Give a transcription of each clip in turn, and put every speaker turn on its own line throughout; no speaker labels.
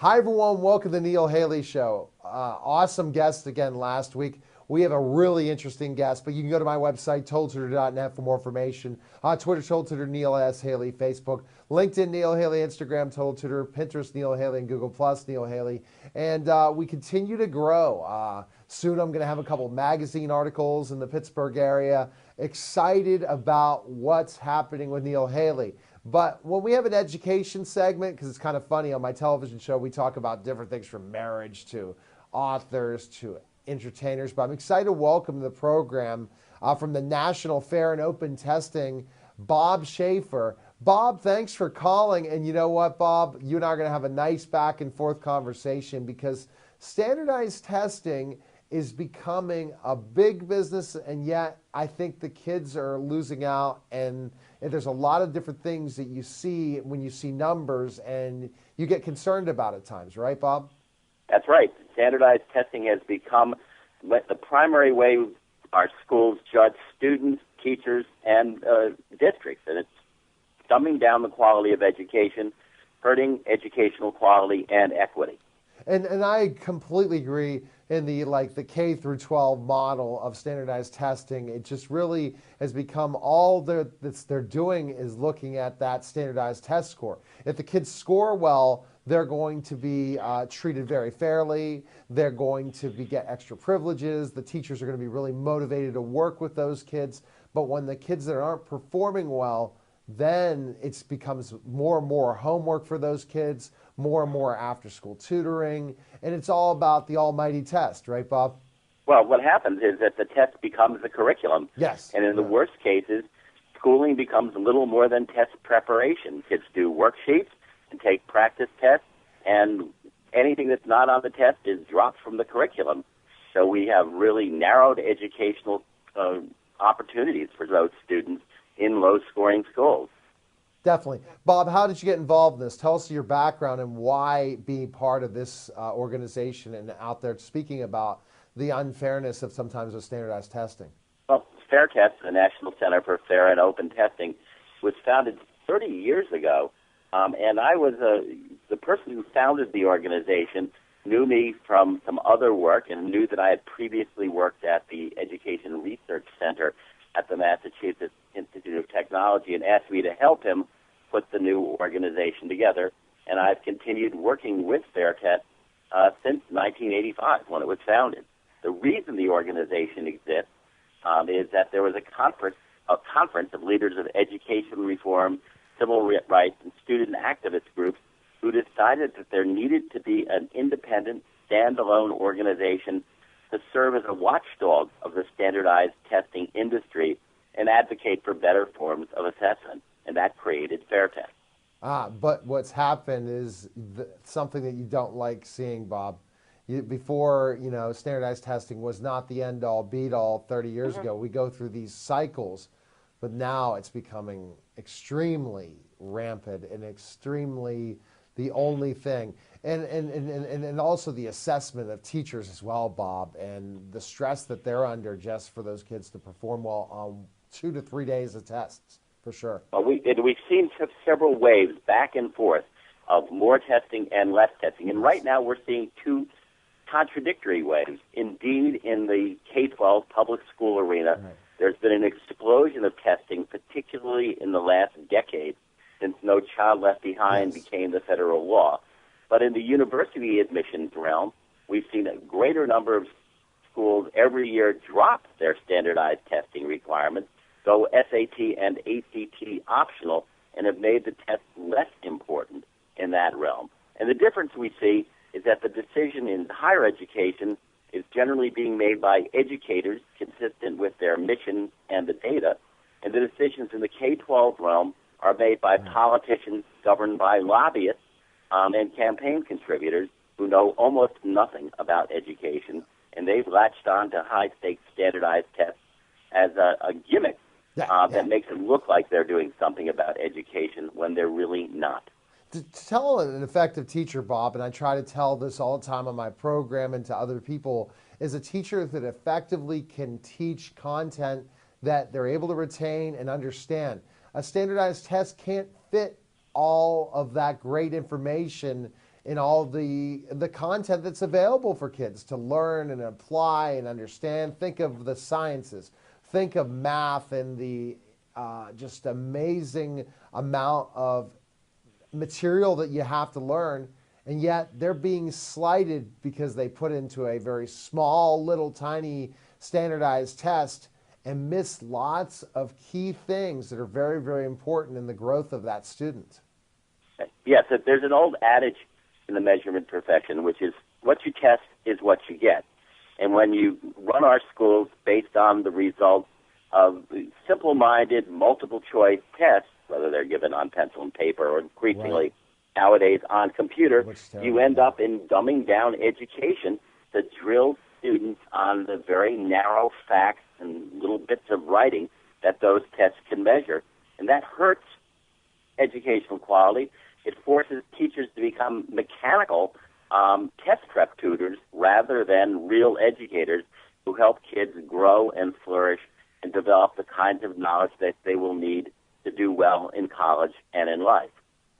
Hi, everyone. Welcome to the Neil Haley Show. Awesome guest again last week. We have a really interesting guest, but you can go to my website, totaltutor.net, for more information. Twitter, Total Tutor, Neil S. Haley, Facebook, LinkedIn, Neil Haley, Instagram, Total Tutor, Pinterest, Neil Haley, and Google+, Neil Haley. And we continue to grow. Soon I'm going to have a couple magazine articles in the Pittsburgh area. Excited about what's happening with Neil Haley. But when we have an education segment, because it's kind of funny, on my television show, we talk about different things from marriage to authors to entertainers. But I'm excited to welcome to the program from the National Fair and Open Testing, Bob Schaeffer. Bob, thanks for calling. And you know what, Bob? You and I are going to have a nice back and forth conversation because standardized testing is becoming a big business, and yet I think the kids are losing out, and there's a lot of different things that you see when you see numbers, and you get concerned about at times, right, Bob?
That's right. Standardized testing has become the primary way our schools judge students, teachers, and districts, and it's dumbing down the quality of education, hurting educational quality and equity.
And I completely agree in the K through 12 model of standardized testing. It just really has become all they're doing is looking at that standardized test score. If the kids score well, they're going to be treated very fairly. They're going to get extra privileges. The teachers are going to be really motivated to work with those kids. But when the kids that aren't performing well, then it becomes more and more homework for those kids, more and more after-school tutoring, and it's all about the almighty test, right, Bob?
Well, what happens is that the test becomes the curriculum.
Yes.
And in the worst cases, schooling becomes little more than test preparation. Kids do worksheets and take practice tests, and anything that's not on the test is dropped from the curriculum. So we have really narrowed educational opportunities for those students in low-scoring schools.
Definitely. Bob, how did you get involved in this? Tell us your background and why being part of this organization and out there speaking about the unfairness of sometimes of standardized testing.
Well, Fair Test, the National Center for Fair and Open Testing, was founded 30 years ago, and I was the person who founded the organization knew me from some other work and knew that I had previously worked at the Education Research Center at the Massachusetts Institute of Technology and asked me to help him put the new organization together. And I've continued working with FairTest since 1985 when it was founded. The reason the organization exists is that there was a conference of leaders of education reform, civil rights, and student activist groups who decided that there needed to be an independent, standalone organization to serve as a watchdog of the standardized testing industry and advocate for better forms of assessment, and that created FairTest.
But what's happened is something that you don't like seeing, Bob. Before, standardized testing was not the end-all, beat-all 30 years ago. We go through these cycles, but now it's becoming extremely rampant and extremely the only thing. And also the assessment of teachers as well, Bob, and the stress that they're under just for those kids to perform well on 2 to 3 days of tests, for sure.
Well, we've seen several waves back and forth of more testing and less testing. And right now we're seeing two contradictory waves. Indeed, in the K-12 public school arena, there's been an explosion of testing, particularly in the last decade, since No Child Left Behind became the federal law. But in the university admissions realm, we've seen a greater number of schools every year drop their standardized testing requirements, go SAT and ACT optional, and have made the test less important in that realm. And the difference we see is that the decision in higher education is generally being made by educators consistent with their mission and the data, and the decisions in the K-12 realm are made by politicians governed by lobbyists and campaign contributors who know almost nothing about education, and they've latched on to high-stakes standardized tests as a gimmick that makes it look like they're doing something about education when they're really not.
To tell an effective teacher, Bob, and I try to tell this all the time on my program and to other people, is a teacher that effectively can teach content that they're able to retain and understand. A standardized test can't fit all of that great information in all the content that's available for kids to learn and apply and understand. Think of the sciences, think of math and the just amazing amount of material that you have to learn, and yet they're being slighted because they put into a very small, little, tiny, standardized test and miss lots of key things that are very, very important in the growth of that student.
Yes, there's an old adage in the measurement profession, which is what you test is what you get. And when you run our schools based on the results of simple-minded, multiple-choice tests, whether they're given on pencil and paper or increasingly nowadays on computer, you end up in dumbing down education to drill students on the very narrow facts and little bits of writing that those tests can measure. And that hurts educational quality. It forces teachers to become mechanical test prep tutors rather than real educators who help kids grow and flourish and develop the kinds of knowledge that they will need to do well in college and in life.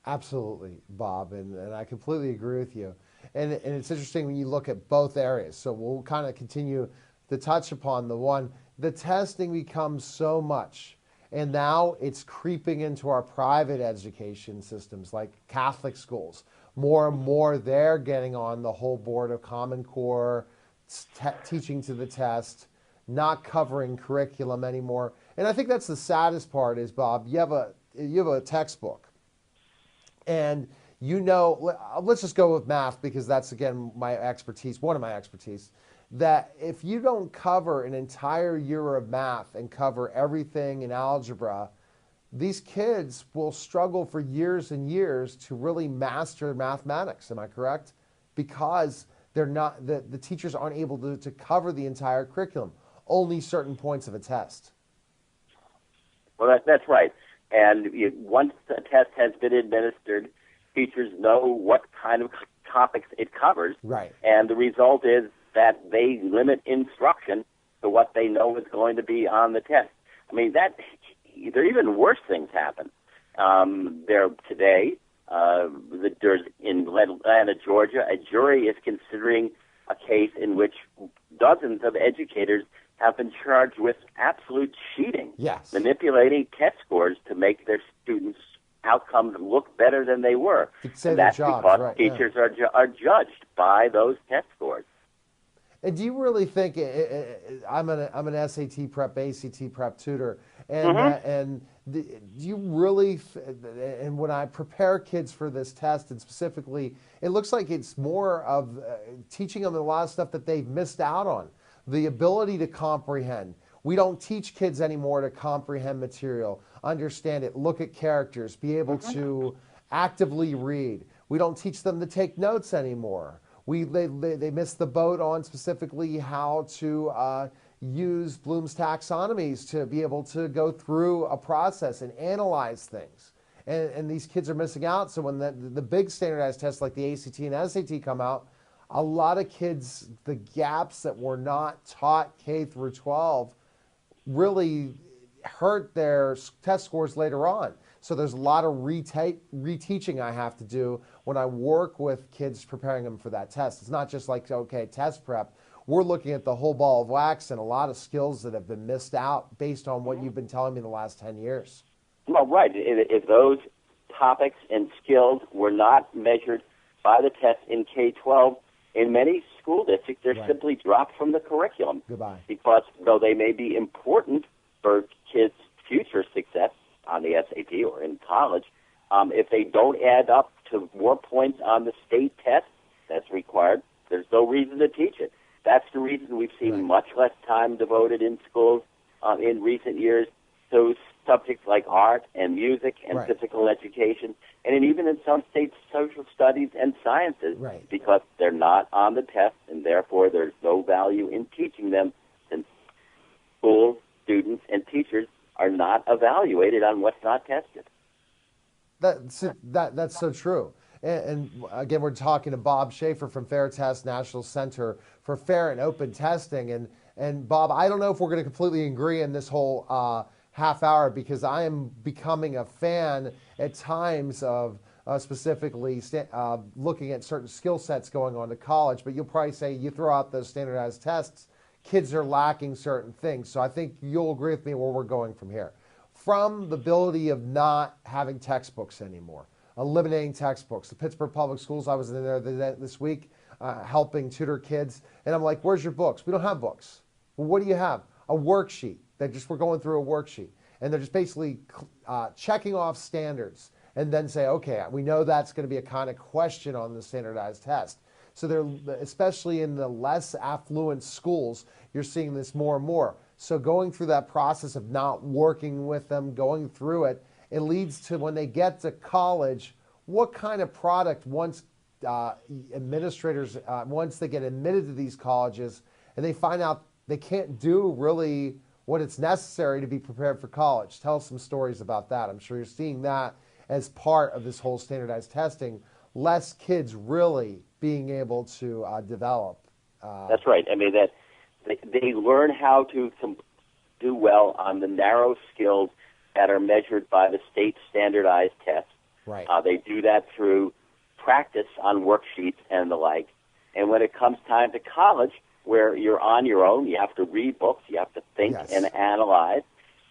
Absolutely, Bob, and I completely agree with you. And it's interesting when you look at both areas. So we'll kind of continue to touch upon the testing becomes so much. And now it's creeping into our private education systems like Catholic schools. More and more they're getting on the whole board of Common Core, teaching to the test, not covering curriculum anymore. And I think that's the saddest part is, Bob, you have a textbook. And let's just go with math because that's, again, my expertise, one of my expertise, that if you don't cover an entire year of math and cover everything in algebra, these kids will struggle for years and years to really master mathematics. Am I correct? Because they're not, the teachers aren't able to cover the entire curriculum, only certain points of a test.
Well, that's right. And once the test has been administered, teachers know what kind of topics it covers.
Right.
And the result is that they limit instruction to what they know is going to be on the test. I mean, there are even worse things happen. Today, there's in Atlanta, Georgia, a jury is considering a case in which dozens of educators have been charged with absolute cheating, manipulating test scores to make their students' outcomes look better than they were.
And
that's because teachers are judged by those test scores.
And do you really think I'm an SAT prep, ACT prep tutor, and do you really? And when I prepare kids for this test, and specifically, it looks like it's more of teaching them a lot of stuff that they've missed out on. The ability to comprehend. We don't teach kids anymore to comprehend material, understand it, look at characters, be able to actively read. We don't teach them to take notes anymore. They missed the boat on specifically how to use Bloom's taxonomies to be able to go through a process and analyze things. And these kids are missing out. So when the big standardized tests like the ACT and SAT come out, a lot of kids, the gaps that were not taught K through 12 really hurt their test scores later on. So there's a lot of reteaching I have to do when I work with kids preparing them for that test. It's not just like, okay, test prep. We're looking at the whole ball of wax and a lot of skills that have been missed out based on what you've been telling me the last 10 years.
Well, right. If those topics and skills were not measured by the test in K-12, in many school districts, they're simply dropped from the curriculum.
Goodbye.
Because though they may be important for kids' future success on the SAT or in college, if they don't add up to more points on the state test that's required, there's no reason to teach it. That's the reason we've seen much less time devoted in schools in recent years to subjects like art and music and physical education, and even in some states, social studies and sciences, because they're not on the test, and therefore there's no value in teaching them, since schools, students, and teachers are not evaluated on what's not tested.
That's so true. And again, we're talking to Bob Schaeffer from Fair Test National Center for Fair and Open Testing. And Bob, I don't know if we're going to completely agree in this whole half hour, because I am becoming a fan at times of specifically looking at certain skill sets going on to college, but you'll probably say you throw out those standardized tests, kids are lacking certain things. So I think you'll agree with me where we're going from here. From the ability of not having textbooks anymore, eliminating textbooks. The Pittsburgh Public Schools, I was in there this week helping tutor kids, and I'm like, where's your books? We don't have books. Well, what do you have? A worksheet. We're going through a worksheet. And they're just basically checking off standards and then say, okay, we know that's going to be a kind of question on the standardized test. So they're, especially in the less affluent schools, you're seeing this more and more. So going through that process of not working with them, going through it, it leads to when they get to college, what kind of product once administrators, once they get admitted to these colleges and they find out they can't do really what it's necessary to be prepared for college. Tell us some stories about that. I'm sure you're seeing that as part of this whole standardized testing, less kids really being able to develop.
That's right. I mean, that they learn how to do well on the narrow skills that are measured by the state standardized tests.
Right.
They do that through practice on worksheets and the like. And when it comes time to college, where you're on your own, you have to read books, you have to think and analyze,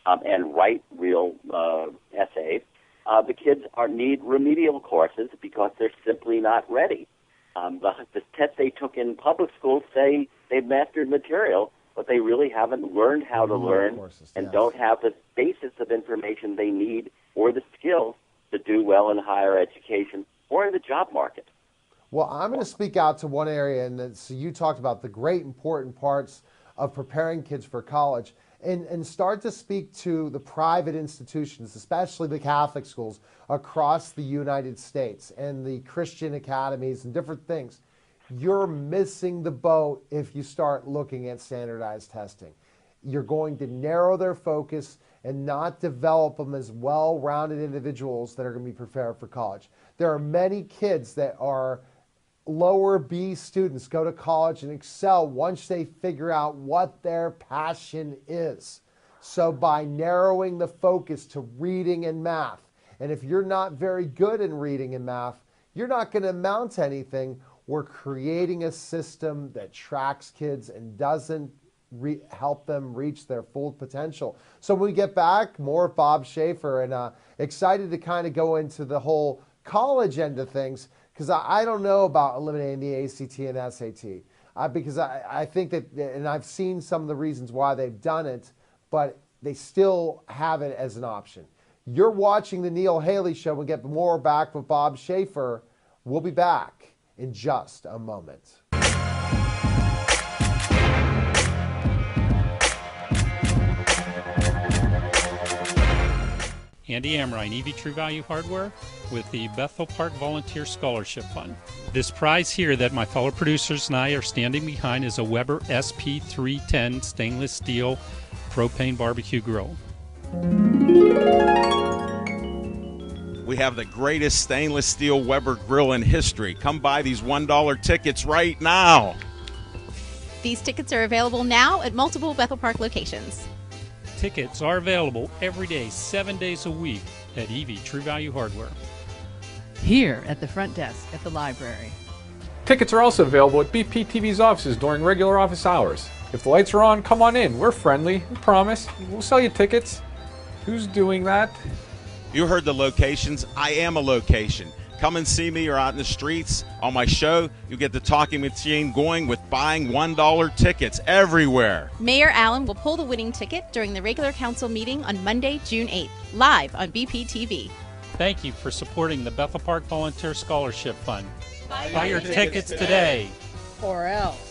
and write real essays. The kids need remedial courses because they're simply not ready. The tests they took in public schools say they've mastered material, but they really haven't learned how to learn and don't have the basis of information they need or the skills to do well in higher education or in the job market.
Well, I'm going to speak out to one area, and so you talked about the great important parts of preparing kids for college, and start to speak to the private institutions, especially the Catholic schools across the United States and the Christian academies and different things. You're missing the boat if you start looking at standardized testing. You're going to narrow their focus and not develop them as well-rounded individuals that are going to be prepared for college. There are many kids that are lower B students go to college and excel once they figure out what their passion is. So by narrowing the focus to reading and math, and if you're not very good in reading and math, you're not going to amount to anything. We're creating a system that tracks kids and doesn't help them reach their full potential. So when we get back, more of Bob Schaeffer, and excited to kind of go into the whole college end of things, because I don't know about eliminating the ACT and SAT, because I think that, and I've seen some of the reasons why they've done it, but they still have it as an option. You're watching the Neil Haley Show. We'll get more back with Bob Schaeffer. We'll be back in just a moment.
Andy Amrine, EV True Value Hardware, with the Bethel Park Volunteer Scholarship Fund. This prize here that my fellow producers and I are standing behind is a Weber SP310 stainless steel propane barbecue grill.
We have the greatest stainless steel Weber grill in history. Come buy these $1 tickets right now.
These tickets are available now at multiple Bethel Park locations.
Tickets are available every day, 7 days a week at EV True Value Hardware.
Here at the front desk at the library.
Tickets are also available at BPTV's offices during regular office hours. If the lights are on, come on in. We're friendly, we promise. We'll sell you tickets. Who's doing that?
You heard the locations. I am a location. Come and see me or out in the streets. On my show, you get the talking machine going with buying $1 tickets everywhere.
Mayor Allen will pull the winning ticket during the regular council meeting on Monday, June 8th, live on BPTV.
Thank you for supporting the Bethel Park Volunteer Scholarship Fund. Buy your tickets today.
Or else.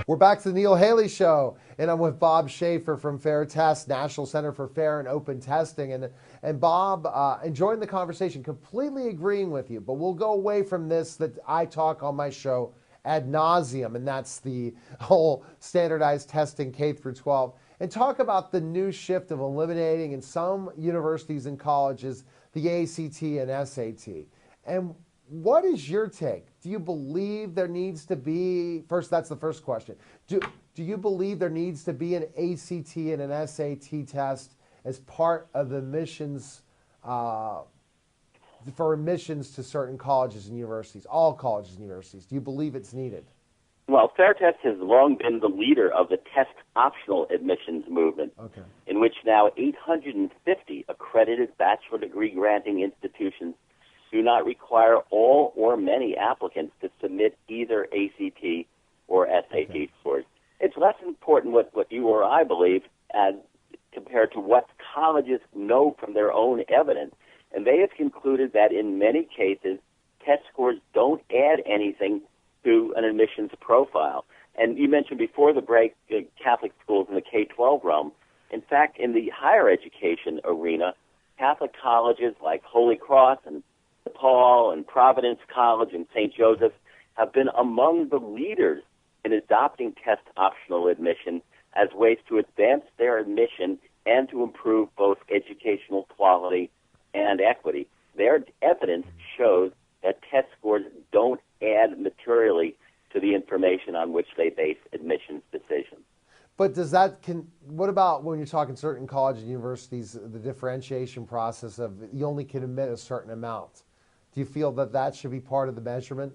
We're back to the Neil Haley Show, and I'm with Bob Schaeffer from Fair Test, National Center for Fair and Open Testing. And Bob, enjoying the conversation, completely agreeing with you, but we'll go away from this that I talk on my show ad nauseum, and that's the whole standardized testing K through 12, and talk about the new shift of eliminating in some universities and colleges the ACT and SAT. And what is your take? Do you believe there needs to be, first, that's the first question. Do you believe there needs to be an ACT and an SAT test as part of the admissions, for admissions to certain colleges and universities, all colleges and universities? Do you believe it's needed?
Well, Fair Test has long been the leader of the test-optional admissions movement, in which now 850 accredited bachelor degree granting institutions do not require all or many applicants to submit either ACT or SAT scores. It's less important what you or I believe compared to what colleges know from their own evidence. And they have concluded that in many cases, test scores don't add anything to an admissions profile. And you mentioned before the break Catholic schools in the K-12 realm. In fact, in the higher education arena, Catholic colleges like Holy Cross and Paul and Providence College and St. Joseph have been among the leaders in adopting test-optional admission as ways to advance their admission and to improve both educational quality and equity. Their evidence shows that test scores don't add materially to the information on which they base admissions decisions.
But what about when you're talking certain colleges and universities, the differentiation process of you only can admit a certain amount? Do you feel that should be part of the measurement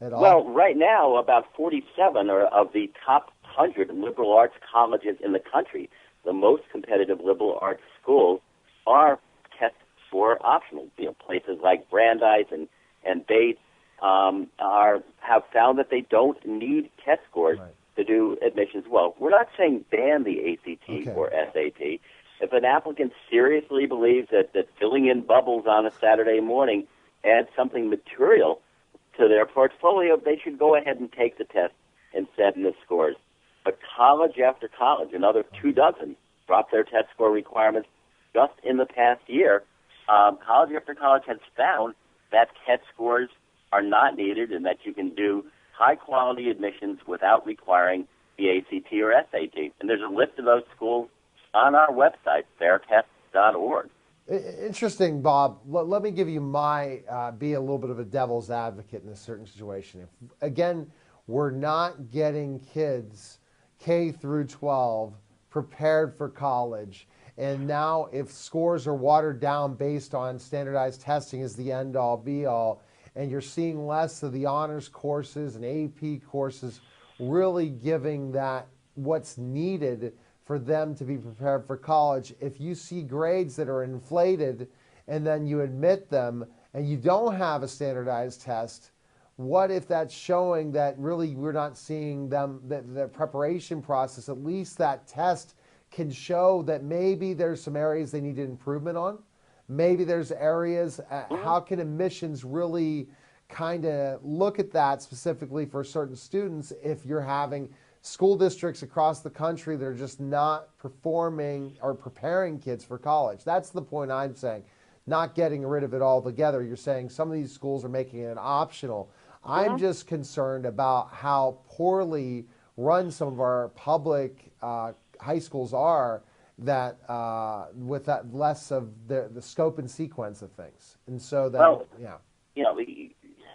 at all?
Well, right now, about 47 of the top 100 liberal arts colleges in the country, the most competitive liberal arts schools, are test score optional. Places like Brandeis and Bates have found that they don't need test scores to do admissions well. We're not saying ban the ACT or SAT. If an applicant seriously believes that filling in bubbles on a Saturday morning adds something material to their portfolio, they should go ahead and take the test and send in the scores. But college after college, another 24, dropped their test score requirements just in the past year. College after college has found that test scores are not needed and that you can do high-quality admissions without requiring the ACT or SAT. And there's a list of those schools on our website, fairtest.org.
Interesting, Bob. Let me give you be a little bit of a devil's advocate in a certain situation. Again, we're not getting kids K through 12 prepared for college. And now if scores are watered down based on standardized testing as the end-all, be-all, and you're seeing less of the honors courses and AP courses really giving that what's needed for them to be prepared for college. If you see grades that are inflated and then you admit them and you don't have a standardized test, what if that's showing that really we're not seeing them, the preparation process, at least that test can show that maybe there's some areas they need improvement on? Maybe there's areas, how can admissions really kind of look at that specifically for certain students if you're having school districts across the country that are just not performing or preparing kids for college? That's the point I'm saying. Not getting rid of it altogether. You're saying some of these schools are making it optional. I'm just concerned about how poorly run some of our public high schools are, that with that less of the scope and sequence of things. And so that,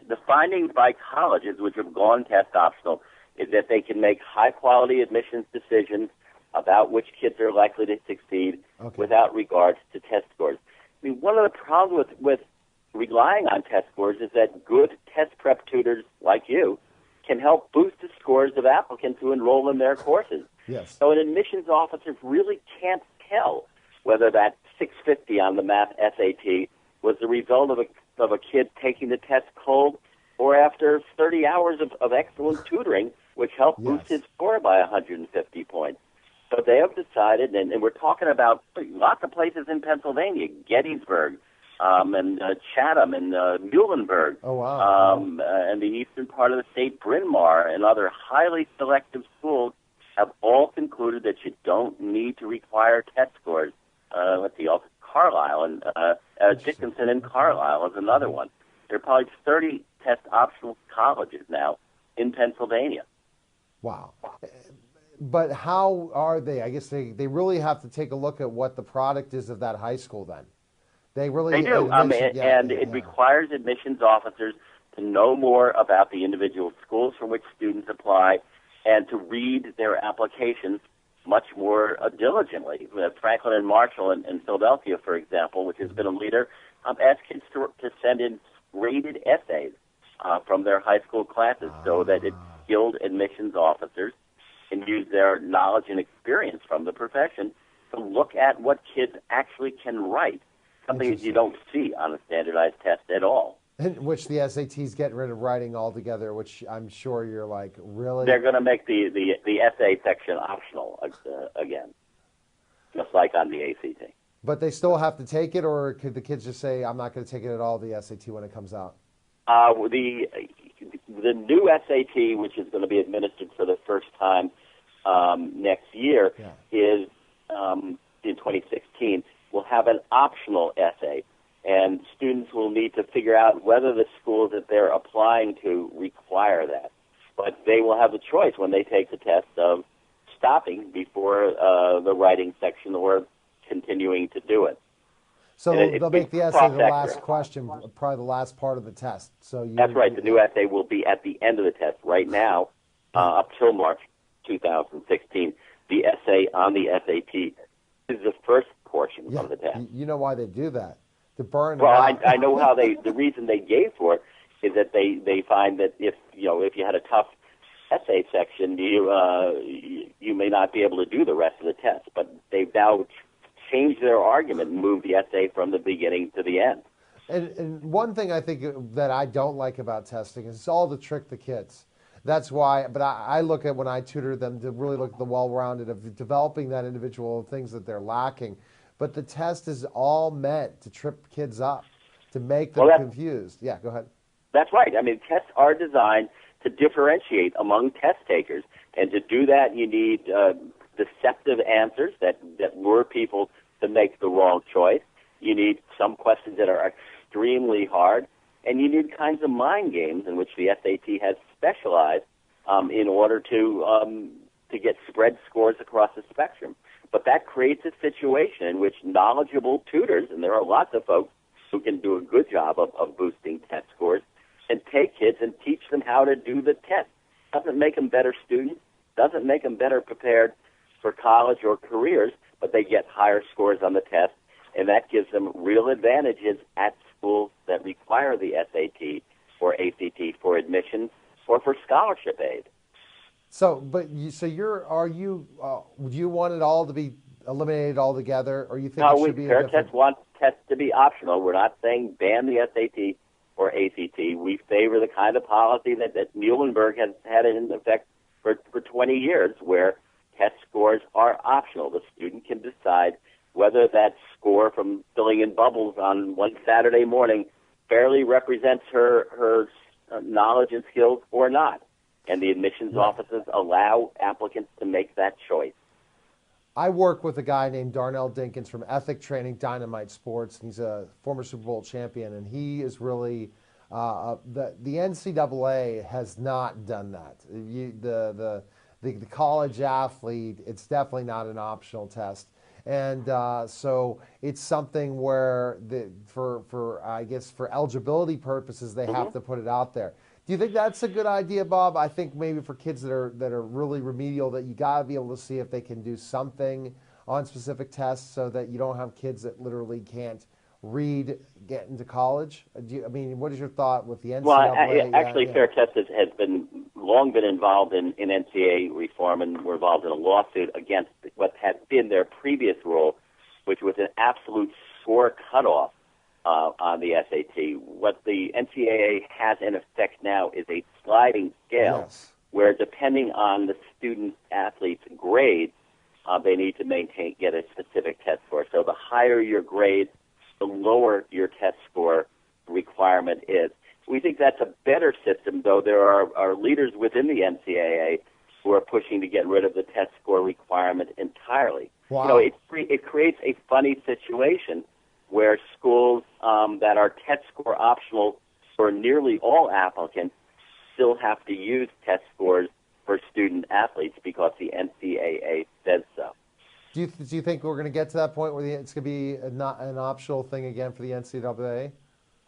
the findings by colleges which have gone test optional is that they can make high-quality admissions decisions about which kids are likely to succeed without regards to test scores. I mean, one of the problems with relying on test scores is that good test prep tutors like you can help boost the scores of applicants who enroll in their courses.
Yes.
So an admissions officer really can't tell whether that 650 on the math SAT was the result of a kid taking the test cold or after 30 hours of excellent tutoring, which helped boost his score by 150 points. So they have decided, and we're talking about lots of places in Pennsylvania, Gettysburg, and Chatham and Muhlenberg,
Oh, wow.
and the eastern part of the state, Bryn Mawr, and other highly selective schools have all concluded that you don't need to require test scores. Let's see, also Carlisle and Dickinson and Carlisle is another one. There are probably 30 test optional colleges now in Pennsylvania.
Wow. But how are they? I guess they really have to take a look at what the product is of that high school then. They really
do. It requires admissions officers to know more about the individual schools from which students apply and to read their applications much more diligently. Franklin and Marshall in Philadelphia, for example, which has been a leader, asked kids to send in graded essays from their high school classes so that skilled admissions officers can use their knowledge and experience from the profession to look at what kids actually can write, something that you don't see on a standardized test at all.
Which the SAT's getting rid of writing altogether, which I'm sure you're like, really?
They're going to make the essay section optional again, just like on the ACT.
But they still have to take it, or could the kids just say, I'm not going to take it at all, the SAT, when it comes out?
The new SAT, which is going to be administered for the first time next year, is in 2016, will have an optional essay. And students will need to figure out whether the schools that they're applying to require that. But they will have the choice when they take the test of stopping before the writing section or continuing to do it.
So they'll make the essay the last question, probably the last part of the test.
That's right. The new essay will be at the end of the test. Right now, up till March 2016, the essay on the SAT is the first portion of the test.
You know why they do that? To burn.
Well, I know how the reason they gave for it is that they find that if you had a tough essay section, you may not be able to do the rest of the test. But they've now changed their argument and moved the essay from the beginning to the end.
And one thing I think that I don't like about testing is it's all to trick the kids. That's why, but I look at when I tutor them to really look at the well-rounded of developing that individual things that they're lacking. But the test is all meant to trip kids up, to make them confused. Yeah, go ahead.
That's right. I mean, tests are designed to differentiate among test takers. And to do that, you need deceptive answers that lure people to make the wrong choice. You need some questions that are extremely hard. And you need kinds of mind games in which the SAT has specialized in order to get spread scores across the spectrum. But that creates a situation in which knowledgeable tutors, and there are lots of folks who can do a good job of boosting test scores, and take kids and teach them how to do the test. Doesn't make them better students, doesn't make them better prepared for college or careers, but they get higher scores on the test, and that gives them real advantages at schools that require the SAT or ACT for admission or for scholarship aid.
So, but do you want it all to be eliminated altogether, or you think it should be
Fair Test wants tests to be optional. We're not saying ban the SAT or ACT. We favor the kind of policy that Muhlenberg has had in effect for 20 years, where test scores are optional. The student can decide whether that score from filling in bubbles on one Saturday morning fairly represents her knowledge and skills or not. And the admissions offices allow applicants to make that choice.
I work with a guy named Darnell Dinkins from Ethic Training Dynamite Sports. He's a former Super Bowl champion, and he is really the NCAA has not done that. The college athlete, it's definitely not an optional test, and so it's something where for eligibility purposes they have to put it out there. Do you think that's a good idea, Bob? I think maybe for kids that are really remedial, that you got to be able to see if they can do something on specific tests, so that you don't have kids that literally can't read get into college. What is your thought with the NCAA?
Well, actually, Fair Test has long been involved in NCAA reform, and we're involved in a lawsuit against what had been their previous rule, which was an absolute score cutoff on the SAT. What the NCAA has in effect now is a sliding scale, where depending on the student-athlete's grade, they need to get a specific test score. So the higher your grade, the lower your test score requirement is. We think that's a better system, though there are leaders within the NCAA who are pushing to get rid of the test score requirement entirely.
Wow.
You know, it creates a funny situation where schools that are test score optional for nearly all applicants still have to use test scores for student athletes because the NCAA says so.
Do you think we're going to get to that point where it's going to be not an optional thing again for the NCAA?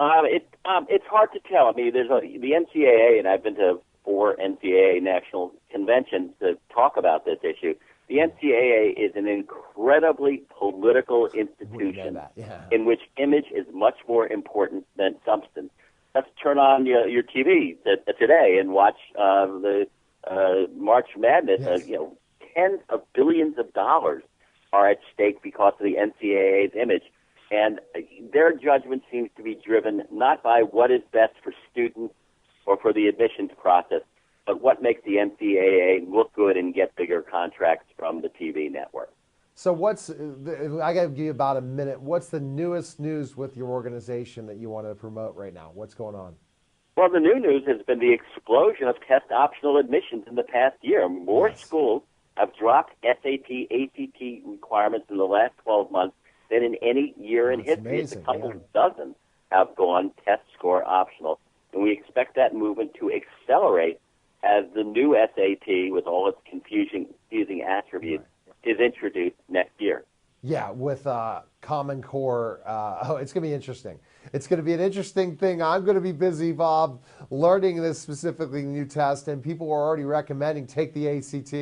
It's hard to tell. I mean, the NCAA, and I've been to 4 NCAA national conventions to talk about this issue. The NCAA is an incredibly political institution in which image is much more important than substance. Let's turn on your TV today and watch the March Madness.
Yes.
Tens of billions of dollars are at stake because of the NCAA's image. And their judgment seems to be driven not by what is best for students or for the admissions process, but what makes the NCAA look good and get bigger contracts from the TV network.
So I got to give you about a minute. What's the newest news with your organization that you want to promote right now? What's going on?
Well, the new news has been the explosion of test optional admissions in the past year. More schools have dropped SAT, ACT requirements in the last 12 months than in any year in history.
Amazing,
a couple dozen have gone test score optional. And we expect that movement to accelerate as the new SAT, with all its confusing attributes, is introduced next year.
Yeah, with Common Core. It's going to be interesting. It's going to be an interesting thing. I'm going to be busy, Bob, learning this specifically new test, and people are already recommending take the ACT.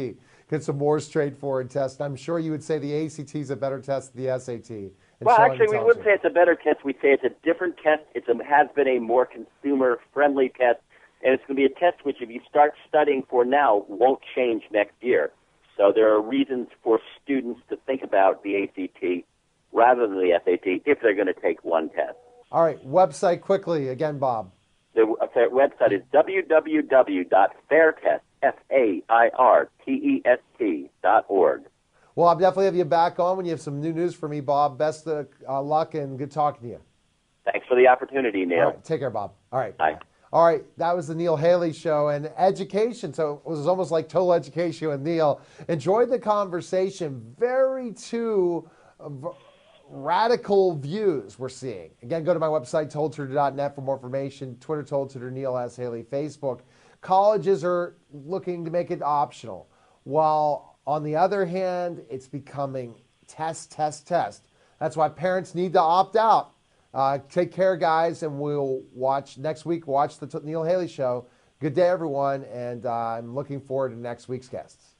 It's a more straightforward test. I'm sure you would say the ACT is a better test than the SAT.
Well, actually, we wouldn't say it's a better test. We'd say it's a different test. It has been a more consumer-friendly test, and it's going to be a test which, if you start studying for now, won't change next year. So there are reasons for students to think about the ACT rather than the SAT if they're going to take one test.
All right, website quickly again, Bob.
The website is www.fairtest, FAIRTEST.org.
Well, I'll definitely have you back on when you have some new news for me, Bob. Best of luck and good talking to you.
Thanks for the opportunity, Neil.
All right, take care, Bob. All right.
Bye.
All right, that was the Neil Haley Show and education. So it was almost like total education with Neil. Enjoyed the conversation. Very two radical views we're seeing. Again, go to my website, totaltutor.net for more information. Twitter, Total Tutor, Neil S. Haley, Facebook. Colleges are looking to make it optional, while on the other hand, it's becoming test. That's why parents need to opt out. Take care, guys, and we'll watch next week. Watch the Neil Haley Show. Good day, everyone, and I'm looking forward to next week's guests.